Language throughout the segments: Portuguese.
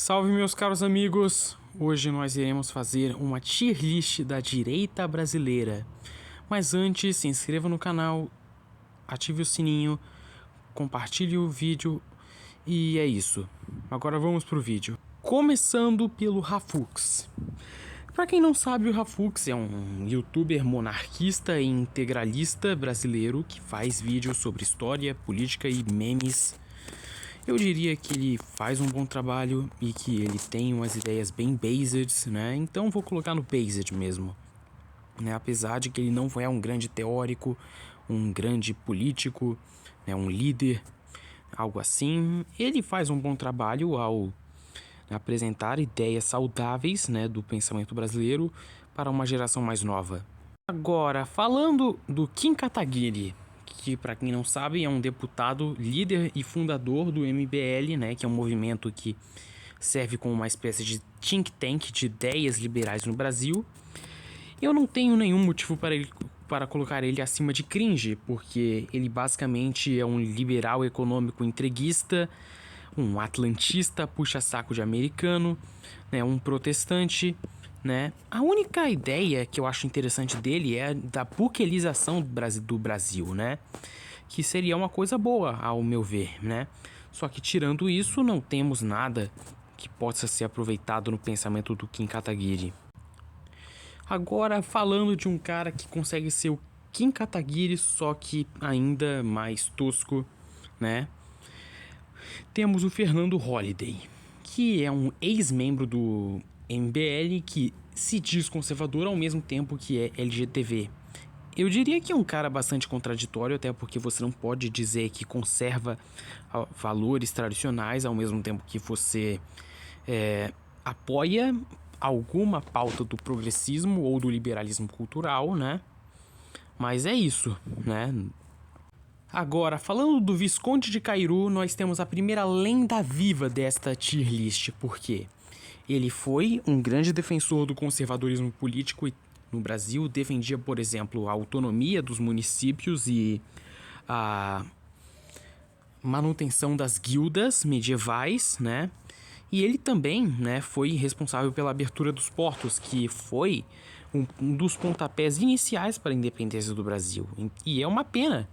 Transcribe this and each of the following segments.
Salve, meus caros amigos! Hoje nós iremos fazer uma tier list da direita brasileira. Mas antes, se inscreva no canal, ative o sininho, compartilhe o vídeo e é isso. Agora vamos pro vídeo. Começando pelo Rafux. Para quem não sabe, o Rafux é um youtuber monarquista e integralista brasileiro que faz vídeos sobre história, política e memes. Eu diria que ele faz um bom trabalho e que ele tem umas ideias bem based, né? Então vou colocar no based mesmo, né? Apesar de que ele não é um grande teórico, um grande político, né? Um líder, algo assim, ele faz um bom trabalho ao apresentar ideias saudáveis, né, do pensamento brasileiro para uma geração mais nova. Agora, falando do Kim Kataguiri, que, para quem não sabe, é um deputado, líder e fundador do MBL, né, que é um movimento que serve como uma espécie de think tank de ideias liberais no Brasil. Eu não tenho nenhum motivo para colocar ele acima de cringe, porque ele basicamente é um liberal econômico entreguista, um atlantista puxa-saco de americano, né, um protestante, né? A única ideia que eu acho interessante dele é da burguesização do Brasil, né? Que seria uma coisa boa, ao meu ver, né? Só que tirando isso, não temos nada que possa ser aproveitado no pensamento do Kim Kataguiri. Agora, falando de um cara que consegue ser o Kim Kataguiri, só que ainda mais tosco, né? Temos o Fernando Holliday, que é um ex-membro do MBL que se diz conservador ao mesmo tempo que é LGTB. Eu diria que é um cara bastante contraditório, até porque você não pode dizer que conserva valores tradicionais ao mesmo tempo que você apoia alguma pauta do progressismo ou do liberalismo cultural, né? Mas é isso, né? Agora, falando do Visconde de Cairu, nós temos a primeira lenda viva desta tier list, porque ele foi um grande defensor do conservadorismo político no Brasil, defendia, por exemplo, a autonomia dos municípios e a manutenção das guildas medievais, né? E ele também, né, foi responsável pela abertura dos portos, que foi um dos pontapés iniciais para a independência do Brasil. E é uma pena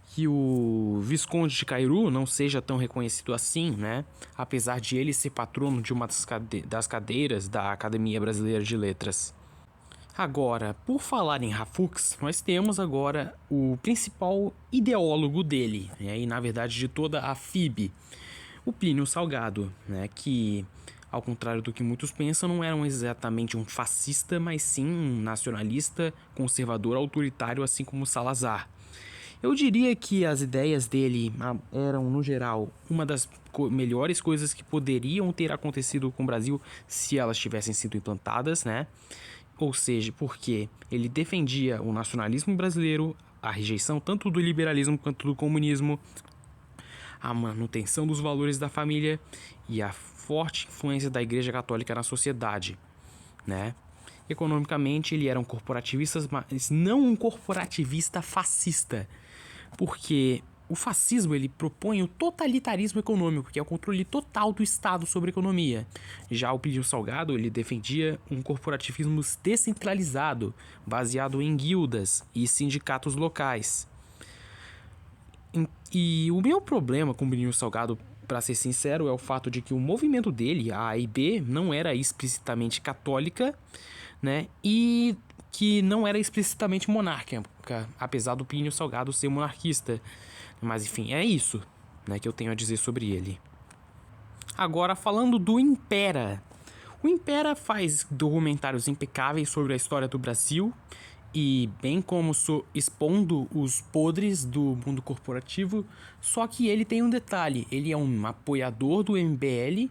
que o Visconde de Cairu não seja tão reconhecido assim, né? Apesar de ele ser patrono de uma das cadeiras da Academia Brasileira de Letras. Agora, por falar em Rafux, nós temos agora o principal ideólogo dele, né? E na verdade de toda a FIB, o Plínio Salgado, né? Que, ao contrário do que muitos pensam, não era exatamente um fascista, mas sim um nacionalista, conservador, autoritário, assim como Salazar. Eu diria que as ideias dele eram, no geral, uma das melhores coisas que poderiam ter acontecido com o Brasil se elas tivessem sido implantadas, né? Ou seja, porque ele defendia o nacionalismo brasileiro, a rejeição tanto do liberalismo quanto do comunismo, a manutenção dos valores da família e a forte influência da Igreja Católica na sociedade, né? Economicamente, ele era um corporativista, mas não um corporativista fascista, porque o fascismo ele propõe o totalitarismo econômico, que é o controle total do Estado sobre a economia. Já o Plínio Salgado ele defendia um corporativismo descentralizado, baseado em guildas e sindicatos locais. E o meu problema com o Plínio Salgado, para ser sincero, é o fato de que o movimento dele, a AIB, não era explicitamente católica, né? E que não era explicitamente monárquica, apesar do Plínio Salgado ser monarquista. Mas enfim, é isso, né, que eu tenho a dizer sobre ele. Agora, falando do Impera. O Impera faz documentários impecáveis sobre a história do Brasil e bem como expondo os podres do mundo corporativo, só que ele tem um detalhe, ele é um apoiador do MBL,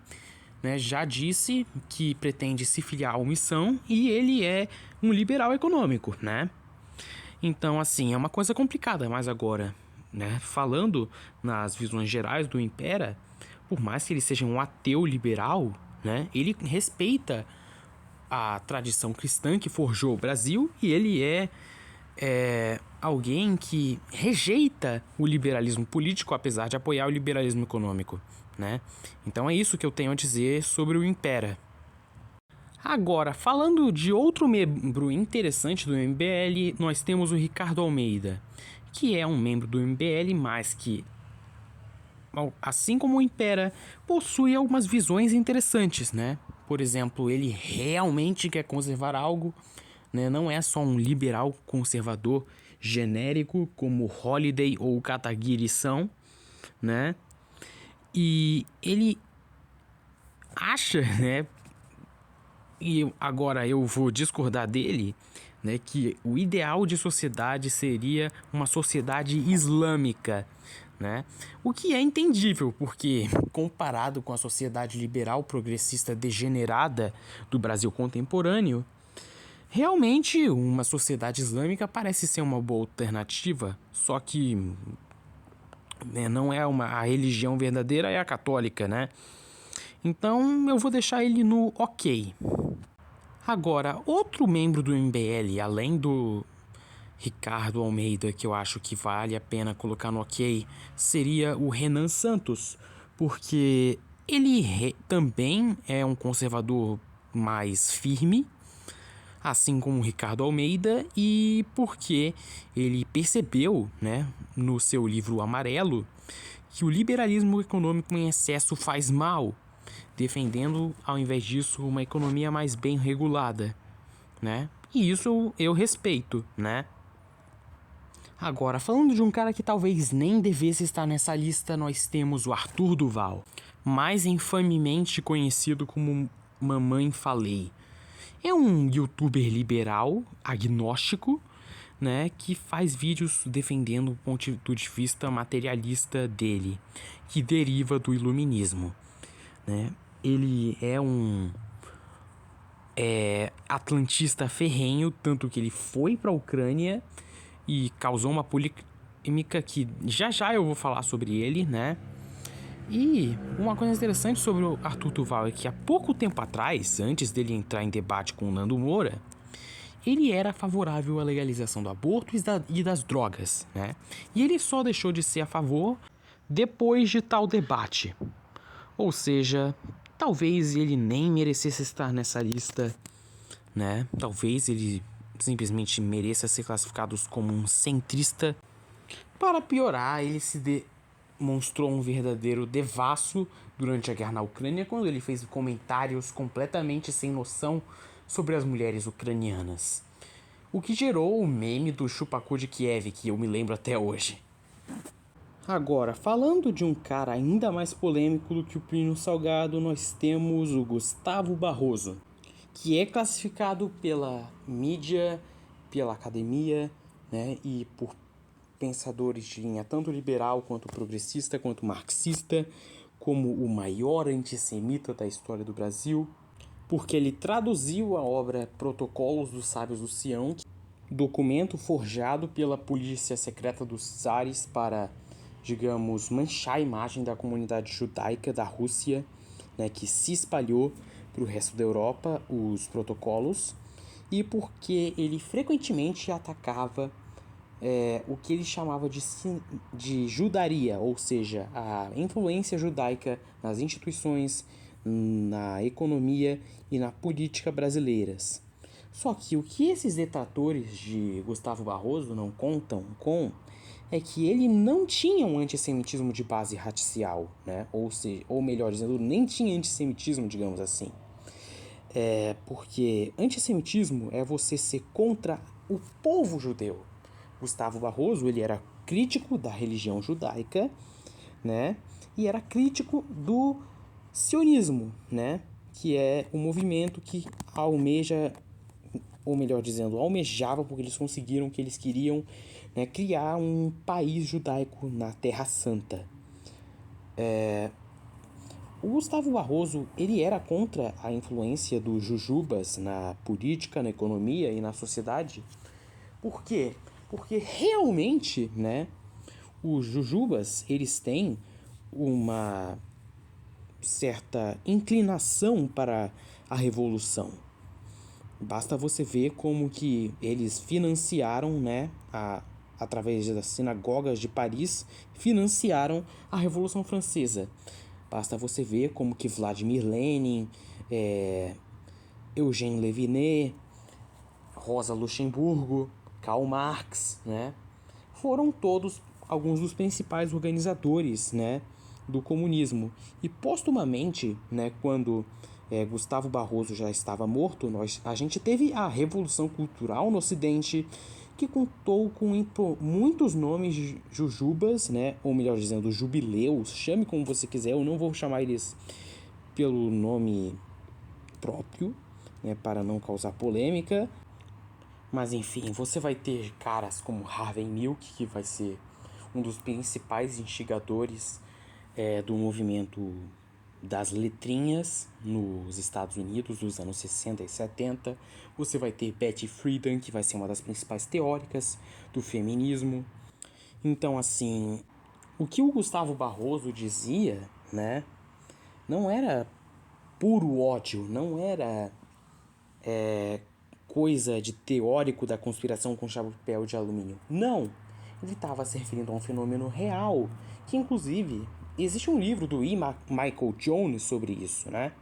né, já disse que pretende se filiar à Missão e ele é um liberal econômico, né? Então, assim, é uma coisa complicada, mas agora, né, falando nas visões gerais do Impera, por mais que ele seja um ateu liberal, né, ele respeita a tradição cristã que forjou o Brasil e ele é alguém que rejeita o liberalismo político, apesar de apoiar o liberalismo econômico, né? Então é isso que eu tenho a dizer sobre o Impera. Agora, falando de outro membro interessante do MBL, nós temos o Ricardo Almeida, que é um membro do MBL, mas que, assim como o Impera, possui algumas visões interessantes, né? Por exemplo, ele realmente quer conservar algo, né? Não é só um liberal conservador genérico como Holliday ou Kataguiri são, né? E ele acha, né? E agora eu vou discordar dele, né? Que o ideal de sociedade seria uma sociedade islâmica, né? O que é entendível, porque comparado com a sociedade liberal progressista degenerada do Brasil contemporâneo, realmente uma sociedade islâmica parece ser uma boa alternativa, só que, né, não é a religião verdadeira, é a católica, né? Então eu vou deixar ele no ok. Agora, outro membro do MBL, além do Ricardo Almeida, que eu acho que vale a pena colocar no ok, seria o Renan Santos, porque ele também é um conservador mais firme, assim como o Ricardo Almeida, e porque ele percebeu, né, no seu livro Amarelo, que o liberalismo econômico em excesso faz mal, defendendo, ao invés disso, uma economia mais bem regulada, né? E isso eu respeito, né? Agora, falando de um cara que talvez nem devesse estar nessa lista, nós temos o Arthur Duval, mais infamemente conhecido como Mamãe Falei. É um youtuber liberal, agnóstico, né, que faz vídeos defendendo o ponto de vista materialista dele, que deriva do iluminismo, né? Ele é um atlantista ferrenho, tanto que ele foi para a Ucrânia e causou uma polêmica que já eu vou falar sobre ele, né? E uma coisa interessante sobre o Arthur Duval é que há pouco tempo atrás, antes dele entrar em debate com o Nando Moura, ele era favorável à legalização do aborto e das drogas, né? E ele só deixou de ser a favor depois de tal debate. Ou seja, talvez ele nem merecesse estar nessa lista, né? Talvez ele simplesmente mereça ser classificado como um centrista. Para piorar, ele se demonstrou um verdadeiro devasso durante a guerra na Ucrânia, quando ele fez comentários completamente sem noção sobre as mulheres ucranianas. O que gerou o meme do Chupacu de Kiev, que eu me lembro até hoje. Agora, falando de um cara ainda mais polêmico do que o Plínio Salgado, nós temos o Gustavo Barroso, que é classificado pela mídia, pela academia, né, e por pensadores de linha tanto liberal quanto progressista, quanto marxista, como o maior antissemita da história do Brasil, porque ele traduziu a obra Protocolos dos Sábios do Sião, documento forjado pela polícia secreta dos czares para, digamos, manchar a imagem da comunidade judaica da Rússia, né, que se espalhou para o resto da Europa, os protocolos, e porque ele frequentemente atacava o que ele chamava de judaria, ou seja, a influência judaica nas instituições, na economia e na política brasileiras. Só que o que esses detratores de Gustavo Barroso não contam com é que ele não tinha um antissemitismo de base racial, né? Ou melhor dizendo, nem tinha antissemitismo, digamos assim. Porque antissemitismo é você ser contra o povo judeu. Gustavo Barroso, ele era crítico da religião judaica, né? E era crítico do sionismo, né? Que é um movimento que almeja, ou melhor dizendo, almejava, porque eles conseguiram o que eles queriam, né? Criar um país judaico na Terra Santa. O Gustavo Barroso, ele era contra a influência dos jujubas na política, na economia e na sociedade. Por quê? Porque realmente, né, os jujubas, eles têm uma certa inclinação para a revolução. Basta você ver como que eles financiaram, né, através das sinagogas de Paris, financiaram a Revolução Francesa. Basta você ver como que Vladimir Lenin, Eugène Leviné, Rosa Luxemburgo, Karl Marx, né, foram todos alguns dos principais organizadores, né, do comunismo. E postumamente, né, quando Gustavo Barroso já estava morto, a gente teve a Revolução Cultural no Ocidente, que contou com muitos nomes de jujubas, né, ou melhor dizendo, jubileus, chame como você quiser, eu não vou chamar eles pelo nome próprio, né, para não causar polêmica. Mas enfim, você vai ter caras como Harvey Milk, que vai ser um dos principais instigadores do movimento das letrinhas nos Estados Unidos dos anos 60 e 70. Você vai ter Betty Friedan, que vai ser uma das principais teóricas do feminismo. Então, assim, o que o Gustavo Barroso dizia, né, não era puro ódio, não era coisa de teórico da conspiração com chapéu de alumínio. Não! Ele estava se referindo a um fenômeno real, que inclusive existe um livro do Michael Jones sobre isso, né?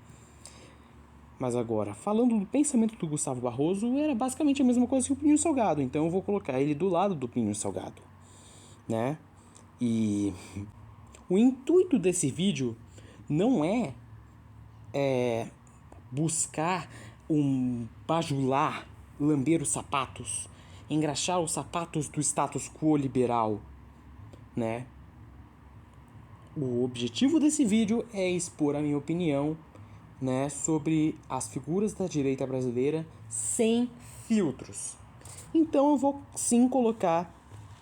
Mas agora, falando do pensamento do Gustavo Barroso, era basicamente a mesma coisa que o Pinho Salgado, então eu vou colocar ele do lado do Pinho Salgado, né? E o intuito desse vídeo não é buscar bajular, lamber os sapatos, engraxar os sapatos do status quo liberal, né? O objetivo desse vídeo é expor a minha opinião, né, sobre as figuras da direita brasileira sem filtros. Então eu vou sim colocar,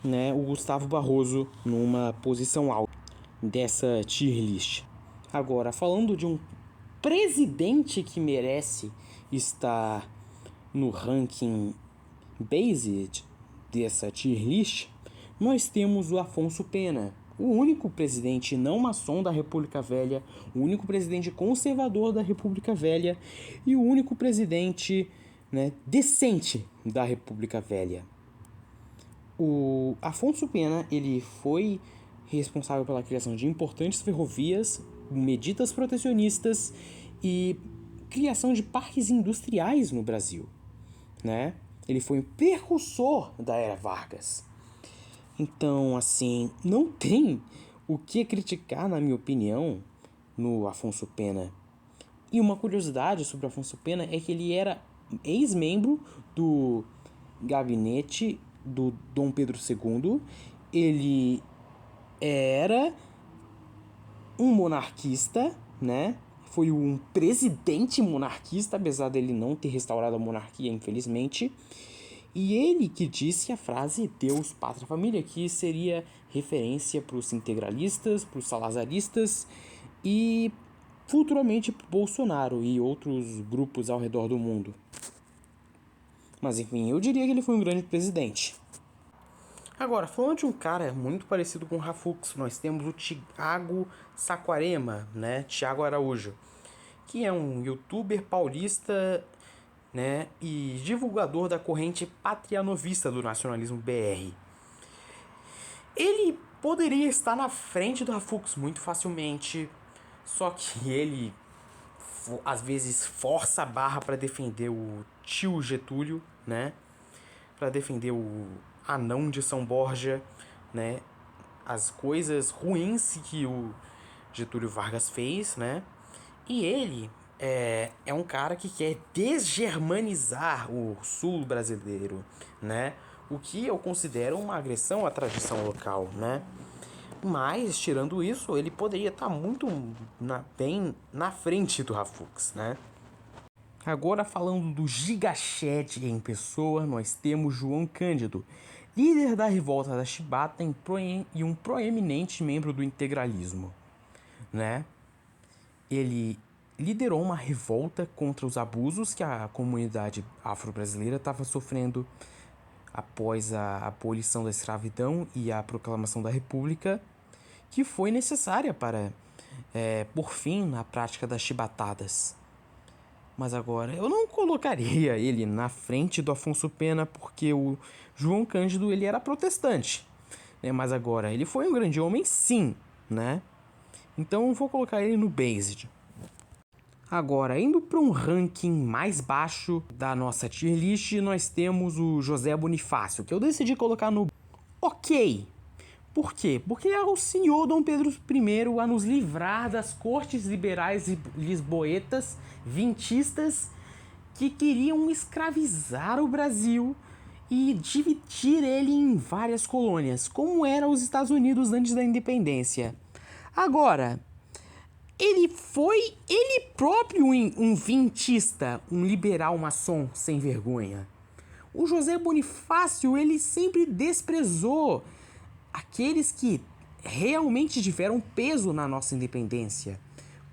né, o Gustavo Barroso numa posição alta dessa tier list. Agora, falando de um presidente que merece estar no ranking based dessa tier list, nós temos o Afonso Pena, o único presidente não maçom da República Velha, o único presidente conservador da República Velha e o único presidente, né, decente da República Velha. O Afonso Pena, ele foi responsável pela criação de importantes ferrovias, medidas protecionistas e criação de parques industriais no Brasil, né? Ele foi um precursor da Era Vargas. Então, assim, não tem o que criticar, na minha opinião, no Afonso Pena. E uma curiosidade sobre o Afonso Pena é que ele era ex-membro do gabinete do Dom Pedro II. Ele era um monarquista, né? Foi um presidente monarquista, apesar dele não ter restaurado a monarquia, infelizmente. E ele que disse a frase Deus, Pátria, Família, que seria referência para os integralistas, para os salazaristas e futuramente para Bolsonaro e outros grupos ao redor do mundo. Mas enfim, eu diria que ele foi um grande presidente. Agora, falando de um cara muito parecido com o Rafux, nós temos o Thiago Saquarema, né? Thiago Araújo, que é um youtuber paulista, né, e divulgador da corrente patrianovista do nacionalismo BR. Ele poderia estar na frente do Rafux muito facilmente, só que ele às vezes força a barra para defender o tio Getúlio, né, para defender o anão de São Borja, né, as coisas ruins que o Getúlio Vargas fez, né, e ele é um cara que quer desgermanizar o sul brasileiro, né? O que eu considero uma agressão à tradição local, né? Mas, tirando isso, ele poderia estar muito bem na frente do Rafux, né? Agora, falando do Gigachete em pessoa, nós temos João Cândido, líder da revolta da Chibata e um proeminente membro do integralismo, né? Ele liderou uma revolta contra os abusos que a comunidade afro-brasileira estava sofrendo após a abolição da escravidão e a proclamação da República, que foi necessária para pôr fim na prática das chibatadas. Mas agora, eu não colocaria ele na frente do Afonso Pena, porque o João Cândido ele era protestante, né? Mas agora, ele foi um grande homem, sim, né? Então eu vou colocar ele no Based. Agora, indo para um ranking mais baixo da nossa tier list, nós temos o José Bonifácio, que eu decidi colocar no ok. Por quê? Porque auxiliou Dom Pedro I a nos livrar das cortes liberais e lisboetas, vintistas, que queriam escravizar o Brasil e dividir ele em várias colônias, como era os Estados Unidos antes da independência. Agora, ele foi ele próprio um vintista, um liberal maçom sem vergonha. O José Bonifácio, ele sempre desprezou aqueles que realmente tiveram peso na nossa independência,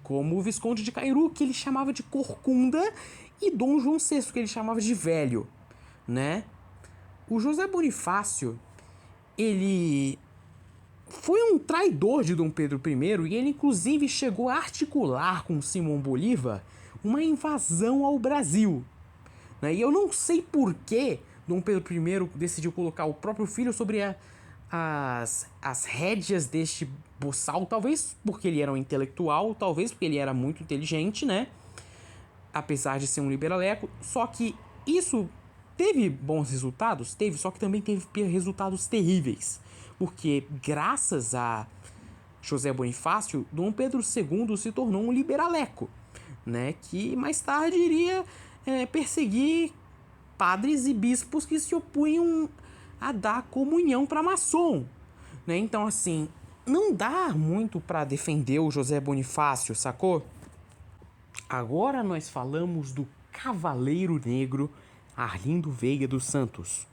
como o Visconde de Cairu, que ele chamava de corcunda, e Dom João VI, que ele chamava de velho, né? O José Bonifácio, ele foi um traidor de Dom Pedro I e ele inclusive chegou a articular com Simão Bolívar uma invasão ao Brasil. Né? E eu não sei por que Dom Pedro I decidiu colocar o próprio filho sobre as rédeas deste boçal, talvez porque ele era um intelectual, talvez porque ele era muito inteligente, né? Apesar de ser um liberaleco, só que isso teve bons resultados? Teve, só que também teve resultados terríveis. Porque graças a José Bonifácio, Dom Pedro II se tornou um liberaleco, né? Que mais tarde iria perseguir padres e bispos que se opunham a dar comunhão para maçom, né? Então, assim, não dá muito para defender o José Bonifácio, sacou? Agora nós falamos do Cavaleiro Negro Arlindo Veiga dos Santos,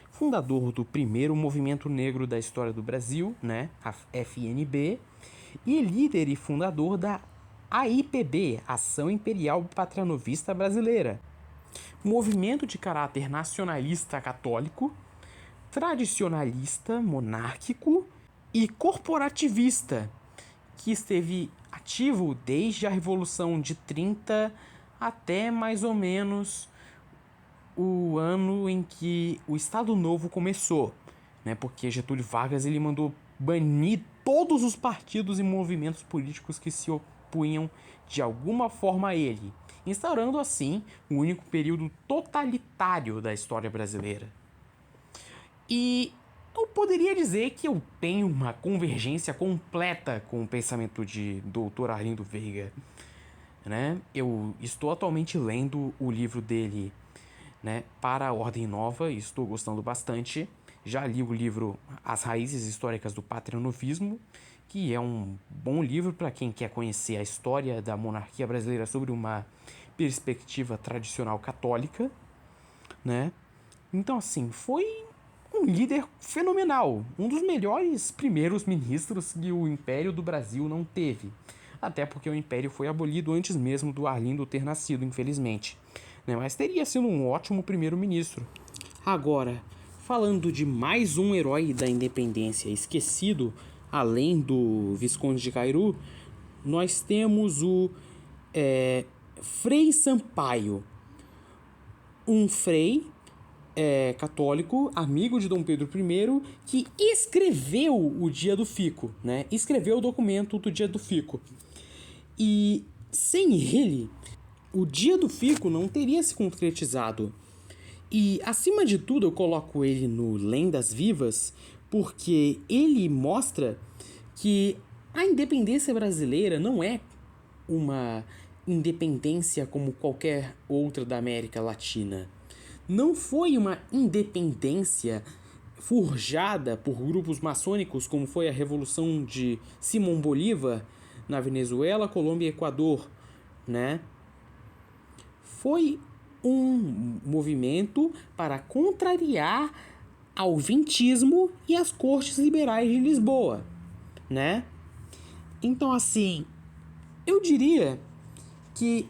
fundador do primeiro movimento negro da história do Brasil, né, a FNB, e líder e fundador da AIPB, Ação Imperial Patronovista Brasileira, movimento de caráter nacionalista católico, tradicionalista monárquico e corporativista, que esteve ativo desde a Revolução de 30 até mais ou menos o ano em que o Estado Novo começou, né? Porque Getúlio Vargas ele mandou banir todos os partidos e movimentos políticos que se opunham de alguma forma a ele, instaurando assim o único período totalitário da história brasileira. E eu poderia dizer que eu tenho uma convergência completa com o pensamento de Dr. Arlindo Veiga, né? Eu estou atualmente lendo o livro dele, né, Para a Ordem Nova, e estou gostando bastante. Já li o livro As Raízes Históricas do Patronovismo, que é um bom livro para quem quer conhecer a história da monarquia brasileira sobre uma perspectiva tradicional católica, né? Então, assim, foi um líder fenomenal, um dos melhores primeiros ministros que o Império do Brasil não teve. Até porque o Império foi abolido antes mesmo do Arlindo ter nascido, infelizmente. Mas teria sido um ótimo primeiro-ministro. Agora, falando de mais um herói da independência esquecido, além do Visconde de Cairu, nós temos o Frei Sampaio, um frei católico, amigo de Dom Pedro I, que escreveu o Dia do Fico, né? Escreveu o documento do Dia do Fico. E sem ele, o Dia do Fico não teria se concretizado. E, acima de tudo, eu coloco ele no Lendas Vivas, porque ele mostra que a independência brasileira não é uma independência como qualquer outra da América Latina. Não foi uma independência forjada por grupos maçônicos, como foi a Revolução de Simão Bolívar na Venezuela, Colômbia e Equador, né? Foi um movimento para contrariar ao vintismo e as cortes liberais de Lisboa, né? Então, assim, eu diria que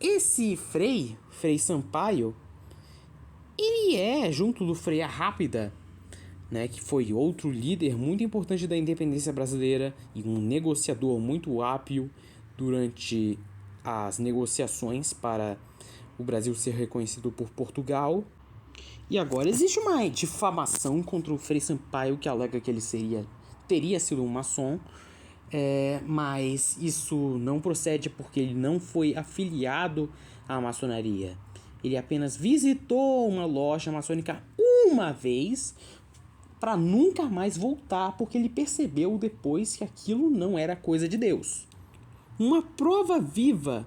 esse Frei Sampaio, ele junto do Frei Arrápida, né, que foi outro líder muito importante da independência brasileira e um negociador muito hábil durante as negociações para o Brasil ser reconhecido por Portugal. E agora existe uma difamação contra o Frei Sampaio que alega que ele teria sido um maçom, Mas isso não procede porque ele não foi afiliado à maçonaria. Ele apenas visitou uma loja maçônica uma vez para nunca mais voltar, porque ele percebeu depois que aquilo não era coisa de Deus. Uma prova viva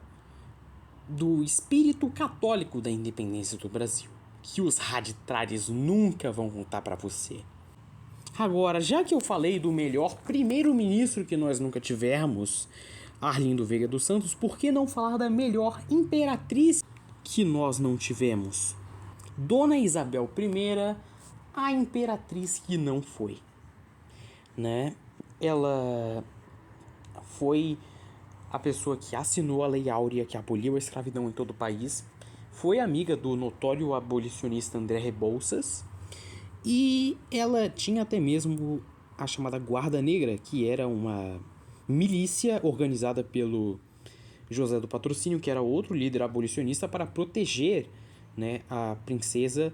do espírito católico da independência do Brasil, que os radicais nunca vão contar para você. Agora, já que eu falei do melhor primeiro-ministro que nós nunca tivemos, Arlindo Veiga dos Santos, por que não falar da melhor imperatriz que nós não tivemos? Dona Isabel I, a imperatriz que não foi, né? Ela foi a pessoa que assinou a Lei Áurea, que aboliu a escravidão em todo o país, foi amiga do notório abolicionista André Rebouças, e ela tinha até mesmo a chamada Guarda Negra, que era uma milícia organizada pelo José do Patrocínio, que era outro líder abolicionista, para proteger, né, a princesa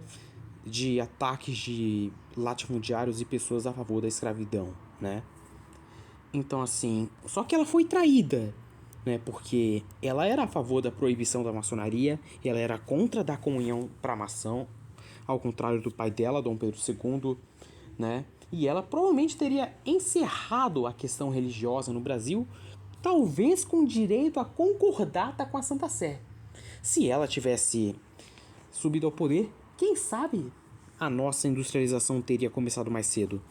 de ataques de latifundiários e pessoas a favor da escravidão, né? Então, assim, só que ela foi traída, né? Porque ela era a favor da proibição da maçonaria, ela era contra da comunhão para maçom, ao contrário do pai dela, Dom Pedro II, né? E ela provavelmente teria encerrado a questão religiosa no Brasil, talvez com direito a concordata com a Santa Sé. Se ela tivesse subido ao poder, quem sabe a nossa industrialização teria começado mais cedo.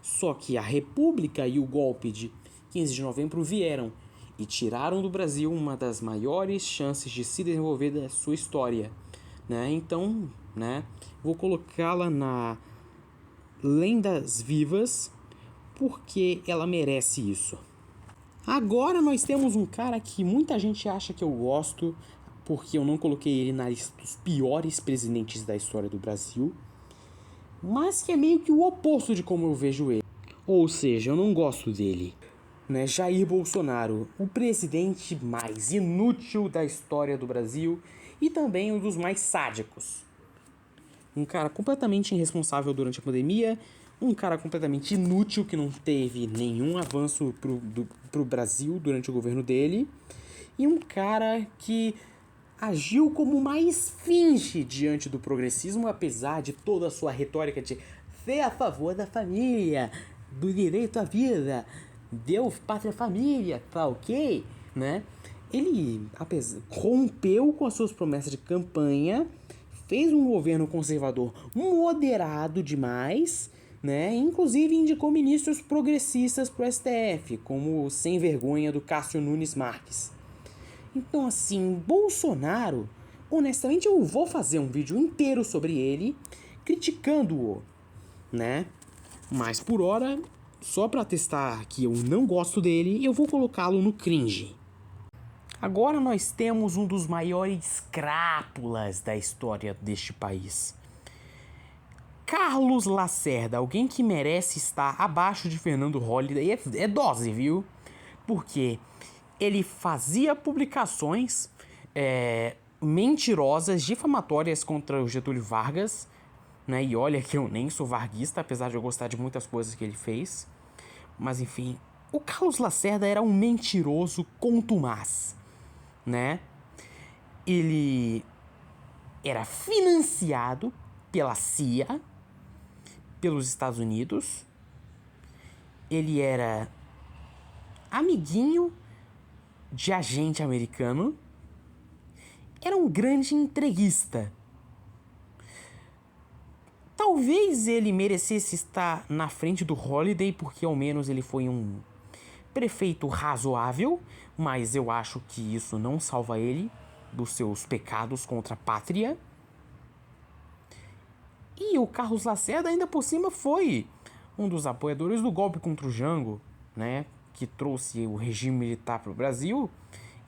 Só que a República e o golpe de 15 de novembro vieram e tiraram do Brasil uma das maiores chances de se desenvolver da sua história, né? Então, né, vou colocá-la na Lendas Vivas porque ela merece isso. Agora nós temos um cara que muita gente acha que eu gosto, porque eu não coloquei ele na lista dos piores presidentes da história do Brasil, mas que é meio que o oposto de como eu vejo ele. Ou seja, eu não gosto dele, né? Jair Bolsonaro, o presidente mais inútil da história do Brasil e também um dos mais sádicos. Um cara completamente irresponsável durante a pandemia, um cara completamente inútil que não teve nenhum avanço pro Brasil durante o governo dele, e um cara que agiu como uma esfinge diante do progressismo, apesar de toda a sua retórica de ser a favor da família, do direito à vida, Deus, pátria, família, tá ok? Né? Ele rompeu com as suas promessas de campanha, fez um governo conservador moderado demais, né? Inclusive indicou ministros progressistas pro STF, como o sem vergonha do Cássio Nunes Marques. Então, assim, Bolsonaro, honestamente, eu vou fazer um vídeo inteiro sobre ele, criticando-o, né? Mas por hora, só pra testar que eu não gosto dele, eu vou colocá-lo no cringe. Agora nós temos um dos maiores crápulas da história deste país. Carlos Lacerda, alguém que merece estar abaixo de Fernando Holliday, é dose, viu? Porque ele fazia publicações mentirosas, difamatórias contra o Getúlio Vargas, né? E olha que eu nem sou varguista, apesar de eu gostar de muitas coisas que ele fez. Mas enfim, o Carlos Lacerda era um mentiroso contumaz, né? Ele era financiado pela CIA, pelos Estados Unidos. Ele era amiguinho de agente americano. Era um grande entreguista. Talvez ele merecesse estar na frente do Holliday, porque ao menos ele foi um prefeito razoável, mas eu acho que isso não salva ele dos seus pecados contra a pátria. E o Carlos Lacerda ainda por cima foi um dos apoiadores do golpe contra o Jango, né, que trouxe o regime militar para o Brasil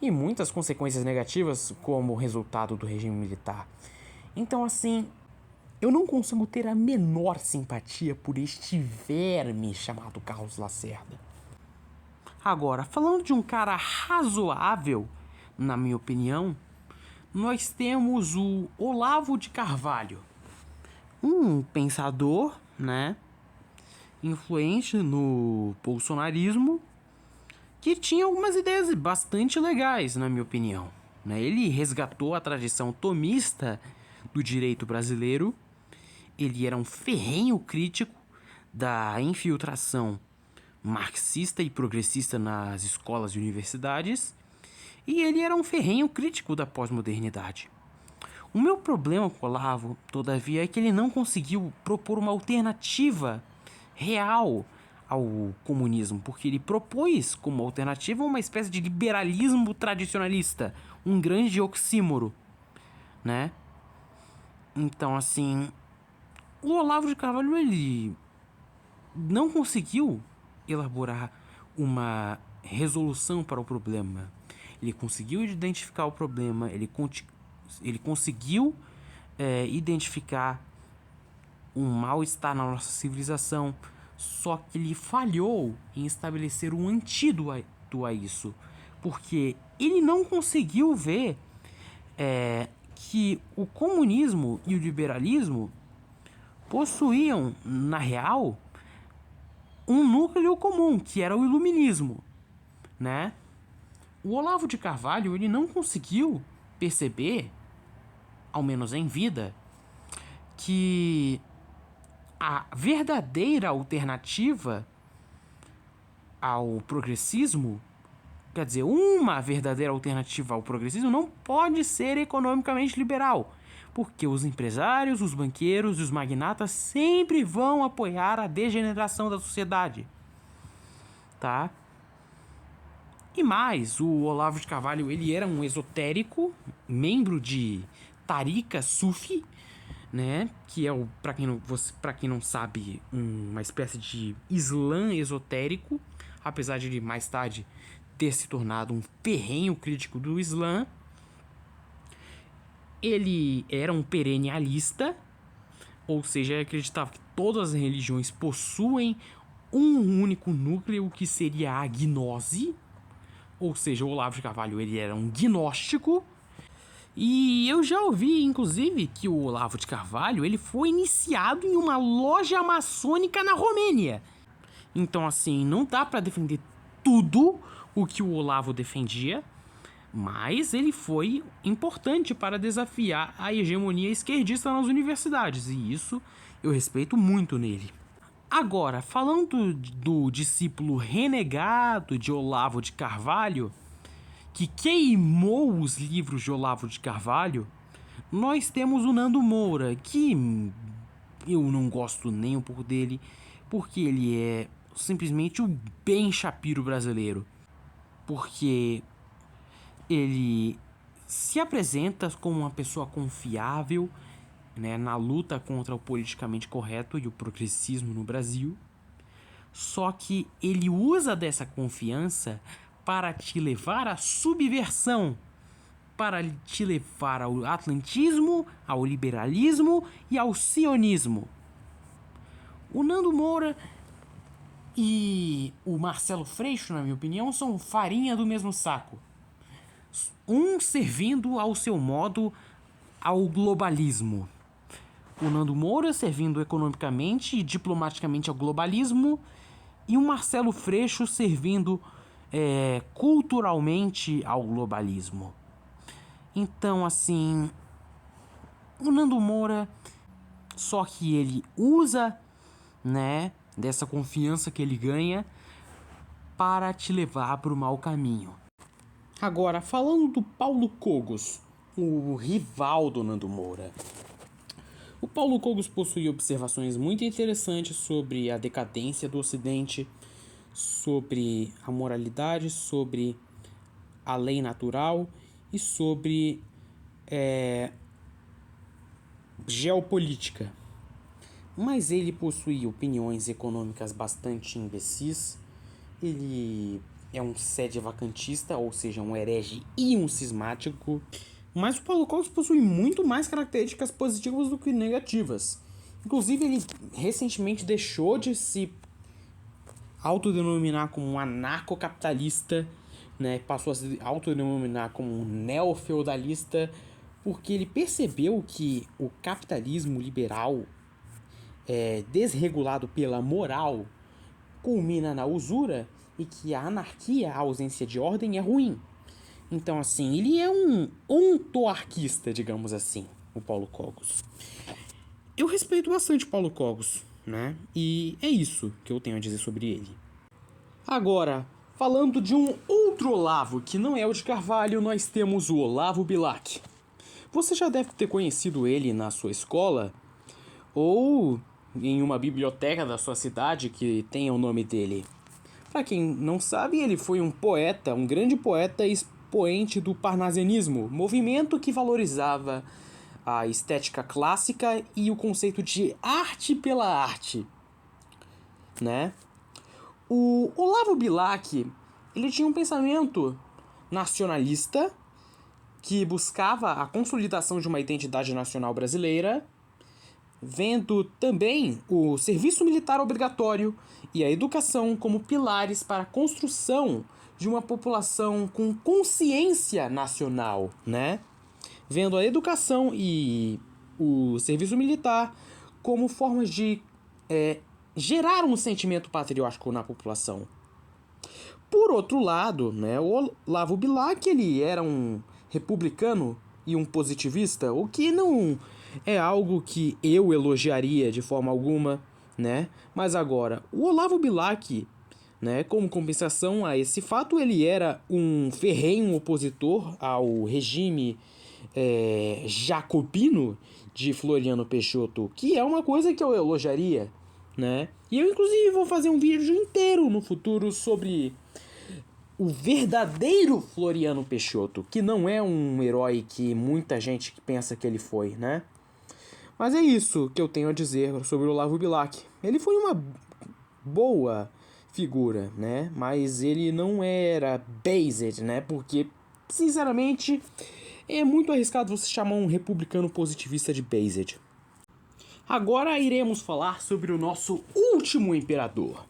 e muitas consequências negativas como resultado do regime militar. Então, assim, eu não consigo ter a menor simpatia por este verme chamado Carlos Lacerda. Agora, falando de um cara razoável, na minha opinião, nós temos o Olavo de Carvalho, um pensador, né, influente no bolsonarismo, que tinha algumas ideias bastante legais, na minha opinião, né? Ele resgatou a tradição tomista do direito brasileiro. Ele era um ferrenho crítico da infiltração marxista e progressista nas escolas e universidades, e ele era um ferrenho crítico da pós-modernidade. O meu problema com o Olavo, todavia, é que ele não conseguiu propor uma alternativa real ao comunismo, porque ele propôs como alternativa uma espécie de liberalismo tradicionalista, um grande oxímoro, né? Então, assim, o Olavo de Carvalho, ele não conseguiu elaborar uma resolução para o problema. Ele conseguiu identificar o problema, ele conseguiu identificar um mal-estar na nossa civilização, só que ele falhou em estabelecer um antídoto a isso, porque ele não conseguiu ver que o comunismo e o liberalismo possuíam, na real, um núcleo comum, que era o iluminismo, né? O Olavo de Carvalho, ele não conseguiu perceber, ao menos em vida, que a verdadeira alternativa ao progressismo, quer dizer, uma verdadeira alternativa ao progressismo não pode ser economicamente liberal, porque os empresários, os banqueiros e os magnatas sempre vão apoiar a degeneração da sociedade, tá? E mais, o Olavo de Carvalho, ele era um esotérico, membro de Tariqa Sufi, né? Que é, para quem não sabe, uma espécie de Islã esotérico, apesar de ele mais tarde ter se tornado um ferrenho crítico do Islã. Ele era um perennialista, ou seja, ele acreditava que todas as religiões possuem um único núcleo, que seria a gnose. Ou seja, o Olavo de Carvalho, ele era um gnóstico. E eu já ouvi, inclusive, que o Olavo de Carvalho, ele foi iniciado em uma loja maçônica na Romênia. Então, assim, não dá pra defender tudo o que o Olavo defendia, mas ele foi importante para desafiar a hegemonia esquerdista nas universidades, e isso eu respeito muito nele. Agora, falando do discípulo renegado de Olavo de Carvalho, que queimou os livros de Olavo de Carvalho, nós temos o Nando Moura, que eu não gosto nem um pouco dele, porque ele é simplesmente o Ben Shapiro brasileiro. Porque ele se apresenta como uma pessoa confiável, né, na luta contra o politicamente correto e o progressismo no Brasil. Só que ele usa dessa confiança para te levar à subversão, para te levar ao atlantismo, ao liberalismo e ao sionismo. O Nando Moura e o Marcelo Freixo, na minha opinião, são farinha do mesmo saco. Um servindo ao seu modo ao globalismo. O Nando Moura servindo economicamente e diplomaticamente ao globalismo, e o Marcelo Freixo servindo culturalmente ao globalismo. Então, assim, o Nando Moura, só que ele usa, né, dessa confiança que ele ganha para te levar para o mau caminho. Agora, falando do Paulo Cogos, o rival do Nando Moura. O Paulo Cogos possui observações muito interessantes sobre a decadência do Ocidente, sobre a moralidade, sobre a lei natural e sobre geopolítica. Mas ele possui opiniões econômicas bastante imbecis. Ele é um sede-vacantista, ou seja, um herege e um cismático. Mas o Paulo Cogos possui muito mais características positivas do que negativas. Inclusive, ele recentemente deixou de se autodenominar como um anarcocapitalista, né? Passou a se autodenominar como um neofeudalista, porque ele percebeu que o capitalismo liberal, desregulado pela moral, culmina na usura, e que a anarquia, a ausência de ordem, é ruim. Então, assim, ele é um ontoarquista, digamos assim, o Paulo Cogos. Eu respeito bastante o Paulo Cogos, né? E é isso que eu tenho a dizer sobre ele. Agora, falando de um outro Olavo, que não é o de Carvalho, nós temos o Olavo Bilac. Você já deve ter conhecido ele na sua escola ou em uma biblioteca da sua cidade que tenha o nome dele. Para quem não sabe, ele foi um poeta, um grande poeta e expoente do parnasianismo, movimento que valorizava a estética clássica e o conceito de arte pela arte, né? O Olavo Bilac, ele tinha um pensamento nacionalista que buscava a consolidação de uma identidade nacional brasileira, vendo também o serviço militar obrigatório e a educação como pilares para a construção de uma população com consciência nacional, né? Vendo a educação e o serviço militar como formas de gerar um sentimento patriótico na população. Por outro lado, né, o Olavo Bilac, ele era um republicano e um positivista, o que não é algo que eu elogiaria de forma alguma, né? Mas agora, o Olavo Bilac, né, como compensação a esse fato, ele era um ferrenho opositor ao regime jacobino de Floriano Peixoto, que é uma coisa que eu elogiaria, né? E eu, inclusive, vou fazer um vídeo inteiro no futuro sobre o verdadeiro Floriano Peixoto, que não é um herói que muita gente pensa que ele foi, né? Mas é isso que eu tenho a dizer sobre o Olavo Bilac. Ele foi uma boa figura, né? Mas ele não era based, né? Porque, sinceramente, é muito arriscado você chamar um republicano positivista de based. Agora iremos falar sobre o nosso último imperador,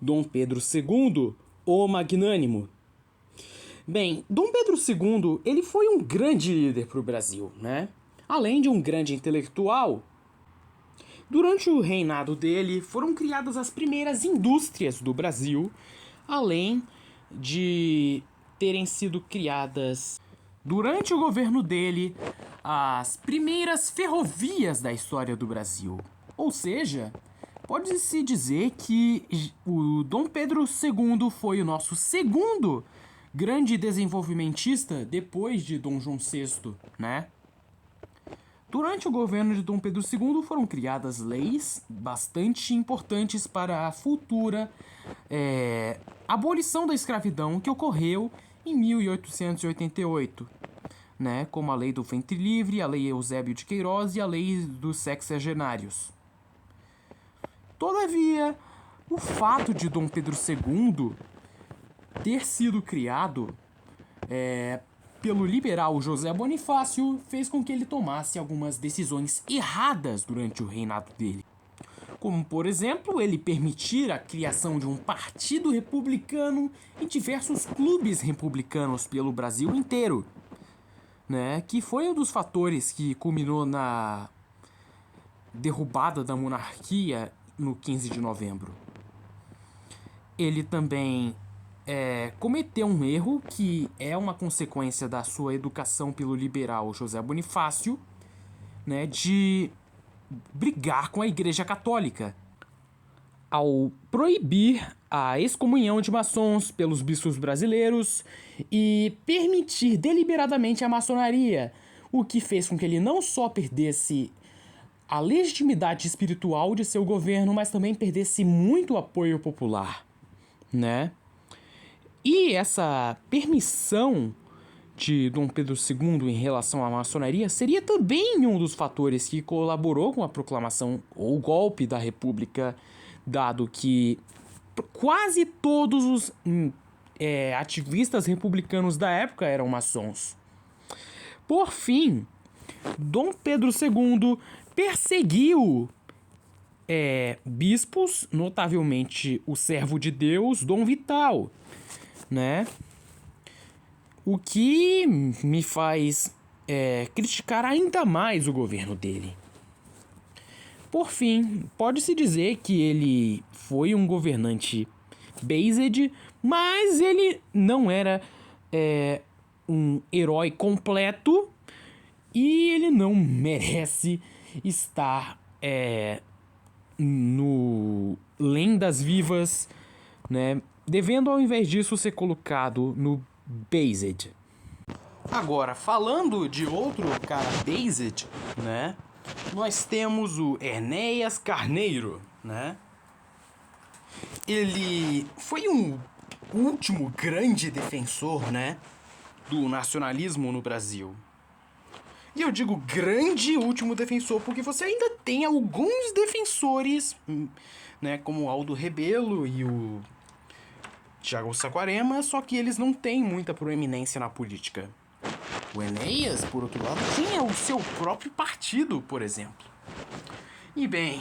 Dom Pedro II, o Magnânimo. Bem, Dom Pedro II, ele foi um grande líder para o Brasil, né? Além de um grande intelectual. Durante o reinado dele, foram criadas as primeiras indústrias do Brasil, além de terem sido criadas, durante o governo dele, as primeiras ferrovias da história do Brasil. Ou seja, pode-se dizer que o Dom Pedro II foi o nosso segundo grande desenvolvimentista depois de Dom João VI, né? Durante o governo de Dom Pedro II foram criadas leis bastante importantes para a futura abolição da escravidão que ocorreu em 1888, né? Como a lei do ventre livre, a lei Eusébio de Queiroz e a lei dos sexagenários. Todavia, o fato de Dom Pedro II ter sido criado pelo liberal José Bonifácio fez com que ele tomasse algumas decisões erradas durante o reinado dele. Como, por exemplo, ele permitir a criação de um partido republicano e diversos clubes republicanos pelo Brasil inteiro, né? Que foi um dos fatores que culminou na derrubada da monarquia no 15 de novembro. Ele também cometeu um erro que é uma consequência da sua educação pelo liberal José Bonifácio, né, de brigar com a Igreja Católica ao proibir a excomunhão de maçons pelos bispos brasileiros e permitir deliberadamente a maçonaria, o que fez com que ele não só perdesse a legitimidade espiritual de seu governo, mas também perdesse muito apoio popular, né? E essa permissão de Dom Pedro II em relação à maçonaria seria também um dos fatores que colaborou com a proclamação ou golpe da República, dado que quase todos os ativistas republicanos da época eram maçons. Por fim, Dom Pedro II perseguiu bispos, notavelmente o servo de Deus, Dom Vital, né? O que me faz criticar ainda mais o governo dele. Por fim, pode-se dizer que ele foi um governante based, Mas ele não era um herói completo e ele não merece estar no Lendas Vivas, né? Devendo, ao invés disso, ser colocado no Based. Agora, falando de outro cara Based, né? Nós temos o Enéas Carneiro, né? Ele foi um último grande defensor, né? Do nacionalismo no Brasil. E eu digo grande último defensor porque você ainda tem alguns defensores, né? Como o Aldo Rebelo e o Thiago Saquarema, só que eles não têm muita proeminência na política. O Enéas, por outro lado, tinha o seu próprio partido, por exemplo. E bem,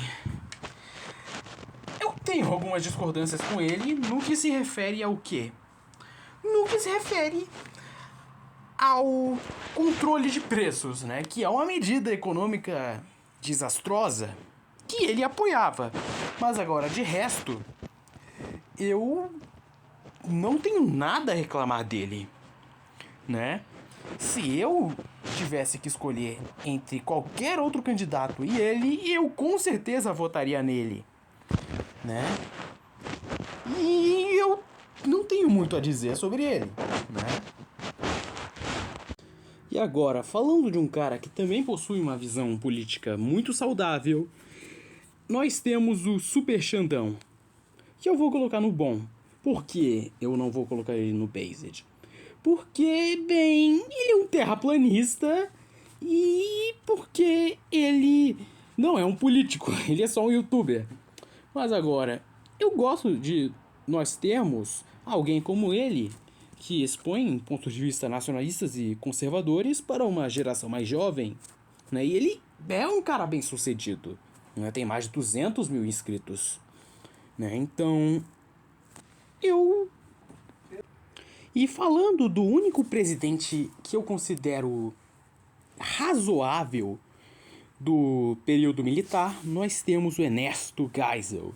eu tenho algumas discordâncias com ele no que se refere ao quê? No que se refere ao controle de preços, né? Que é uma medida econômica desastrosa que ele apoiava. Mas agora, de resto, eu não tenho nada a reclamar dele, né? Se eu tivesse que escolher entre qualquer outro candidato e ele, eu com certeza votaria nele, né? E eu não tenho muito a dizer sobre ele, né? E agora, falando de um cara que também possui uma visão política muito saudável, nós temos o Super Xandão, que eu vou colocar no bom. Por que eu não vou colocar ele no Based? Porque, bem, ele é um terraplanista e porque ele não é um político, ele é só um youtuber. Mas agora, eu gosto de nós termos alguém como ele que expõe pontos de vista nacionalistas e conservadores para uma geração mais jovem, né? E ele é um cara bem sucedido, né? Tem mais de 200 mil inscritos, né? Então, E falando do único presidente que eu considero razoável do período militar, nós temos o Ernesto Geisel.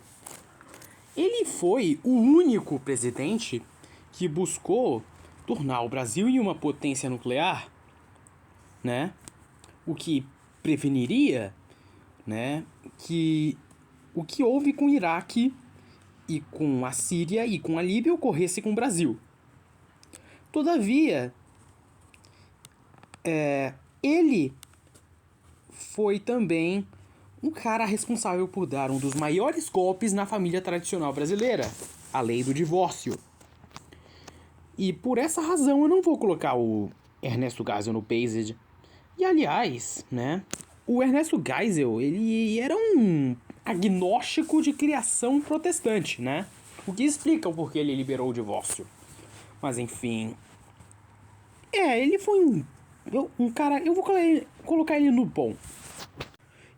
Ele foi o único presidente que buscou tornar o Brasil em uma potência nuclear, né? O que preveniria, né, que o que houve com o Iraque e com a Síria e com a Líbia ocorresse com o Brasil. Todavia, ele foi também um cara responsável por dar um dos maiores golpes na família tradicional brasileira, a lei do divórcio. E por essa razão eu não vou colocar o Ernesto Geisel no Based. E aliás, né, o Ernesto Geisel, ele era um agnóstico de criação protestante, né? O que explica o porquê ele liberou o divórcio. Mas enfim, ele foi um cara, eu vou colocar ele no bom.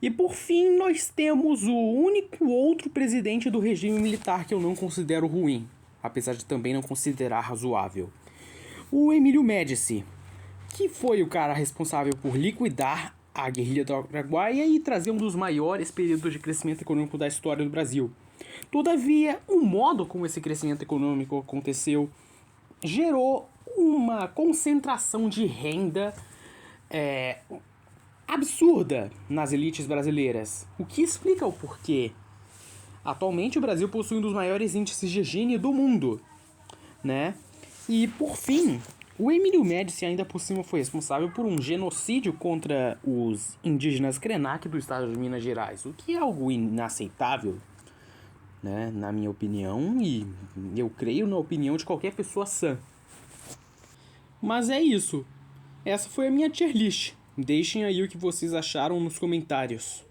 E por fim, nós temos o único outro presidente do regime militar que eu não considero ruim, apesar de também não considerar razoável. O Emílio Médici, que foi o cara responsável por liquidar a guerrilha do Araguaia e trazer um dos maiores períodos de crescimento econômico da história do Brasil. Todavia, o modo como esse crescimento econômico aconteceu gerou uma concentração de renda absurda nas elites brasileiras, o que explica o porquê. Atualmente o Brasil possui um dos maiores índices de higiene do mundo, né? E por fim, o Emílio Médici ainda por cima foi responsável por um genocídio contra os indígenas Krenak do estado de Minas Gerais, o que é algo inaceitável, né, na minha opinião, e eu creio na opinião de qualquer pessoa sã. Mas é isso. Essa foi a minha tier list. Deixem aí o que vocês acharam nos comentários.